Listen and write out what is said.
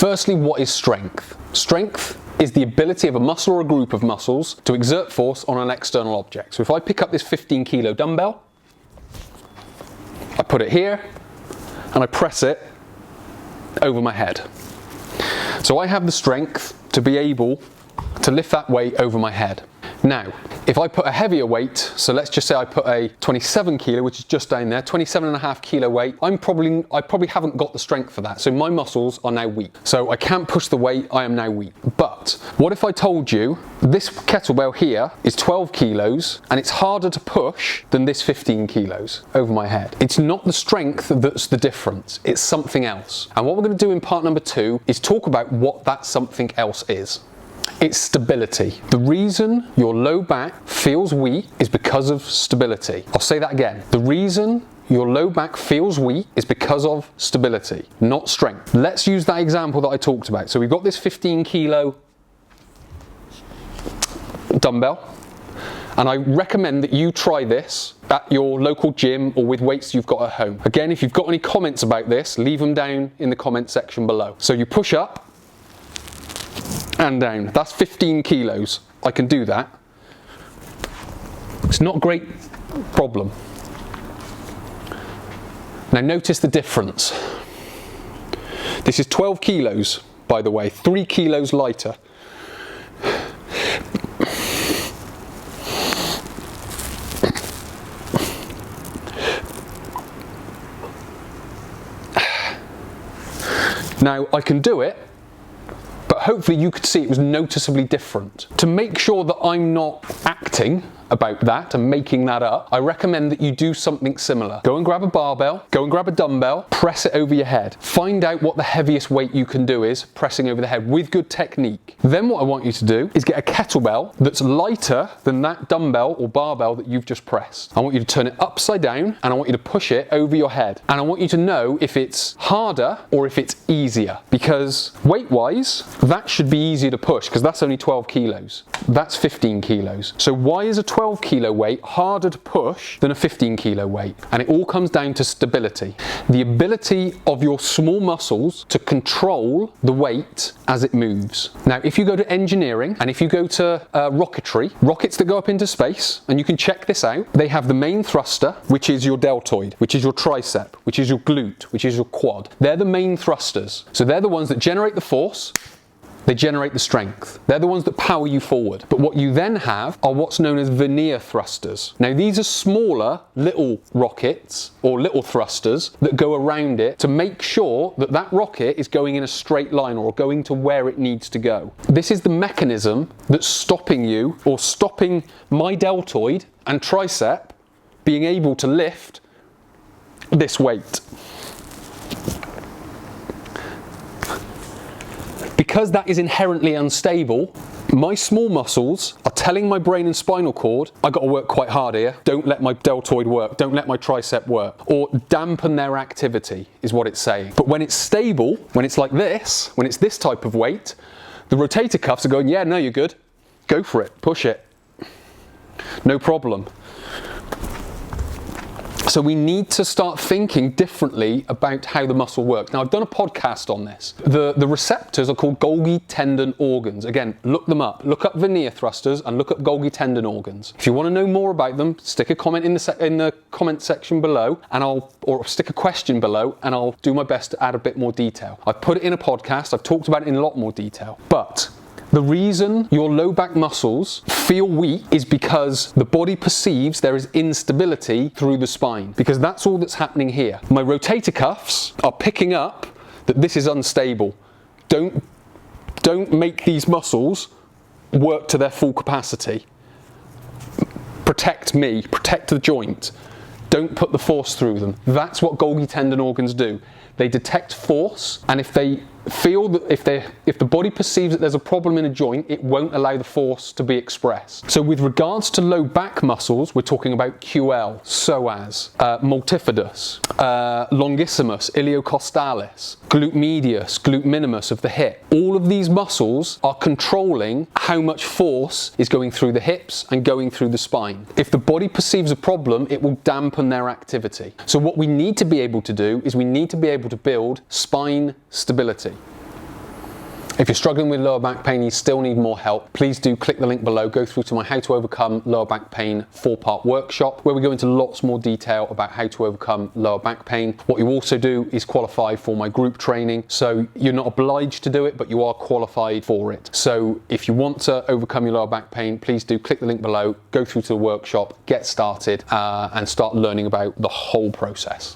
Firstly, what is strength? Strength is the ability of a muscle or a group of muscles to exert force on an external object. So if I pick up this 15 kilo dumbbell, I put it here and I press it over my head. So I have the strength to be able to lift that weight over my head. Now, if I put a heavier weight, so let's just say I put a 27 kilo, which is just down there, 27.5 kilo weight, I probably haven't got the strength for that. So my muscles are now weak. So I can't push the weight, I am now weak. But what if I told you this kettlebell here is 12 kilos and it's harder to push than this 15 kilos over my head? It's not the strength that's the difference, it's something else. And what we're going to do in part number 2 is talk about what that something else is. It's stability. The reason your low back feels weak is because of stability. I'll say that again. The reason your low back feels weak is because of stability, not strength. Let's use that example that I talked about. So we've got this 15 kilo dumbbell, and I recommend that you try this at your local gym or with weights you've got at home. Again, if you've got any comments about this, leave them down in the comment section below. So you push up and down. That's 15 kilos. I can do that. It's not a great problem. Now notice the difference. This is 12 kilos, by the way, 3 kilos lighter. Now I can do it, but hopefully you could see it was noticeably different. To make sure that I'm not acting about that and making that up, I recommend that you do something similar. Go and grab a barbell, go and grab a dumbbell, press it over your head. Find out what the heaviest weight you can do is pressing over the head with good technique. Then what I want you to do is get a kettlebell that's lighter than that dumbbell or barbell that you've just pressed. I want you to turn it upside down and I want you to push it over your head. And I want you to know if it's harder or if it's easier, because weight-wise, that should be easier to push because that's only 12 kilos. That's 15 kilos. So why is a 12 kilo weight harder to push than a 15 kilo weight? And it all comes down to stability. The ability of your small muscles to control the weight as it moves. Now, if you go to engineering and if you go to rocketry, rockets that go up into space, and you can check this out, they have the main thruster, which is your deltoid, which is your tricep, which is your glute, which is your quad. They're the main thrusters. So they're the ones that generate the force. They generate the strength. They're the ones that power you forward. But what you then have are what's known as vernier thrusters. Now these are smaller little rockets or little thrusters that go around it to make sure that that rocket is going in a straight line or going to where it needs to go. This is the mechanism that's stopping you or stopping my deltoid and tricep being able to lift this weight. Because that is inherently unstable, my small muscles are telling my brain and spinal cord, I've got to work quite hard here, don't let my deltoid work, don't let my tricep work, or dampen their activity is what it's saying. But when it's stable, when it's like this, when it's this type of weight, the rotator cuffs are going, yeah, no, you're good, go for it, push it, no problem. So we need to start thinking differently about how the muscle works. Now, I've done a podcast on this. The receptors are called Golgi tendon organs. Again, look them up. Look up vernier thrusters and look up Golgi tendon organs. If you want to know more about them, stick a comment in the comment section below, and or stick a question below, and I'll do my best to add a bit more detail. I've put it in a podcast. I've talked about it in a lot more detail. But the reason your low back muscles feel weak is because the body perceives there is instability through the spine, because that's all that's happening here. My rotator cuffs are picking up that this is unstable. Don't make these muscles work to their full capacity. Protect me, protect the joint. Don't put the force through them. That's what Golgi tendon organs do. They detect force, and if they feel that if the body perceives that there's a problem in a joint, it won't allow the force to be expressed. So with regards to low back muscles, we're talking about QL, psoas, multifidus, longissimus, iliocostalis, glute medius, glute minimus of the hip. All of these muscles are controlling how much force is going through the hips and going through the spine. If the body perceives a problem, it will dampen their activity. So what we need to be able to do is we need to be able to build spine stability. If you're struggling with lower back pain, you still need more help, please do click the link below, go through to my How to Overcome Lower Back Pain 4-part workshop, where we go into lots more detail about how to overcome lower back pain. What you also do is qualify for my group training, so you're not obliged to do it, but you are qualified for it. So if you want to overcome your lower back pain, please do click the link below, go through to the workshop, get started, and start learning about the whole process.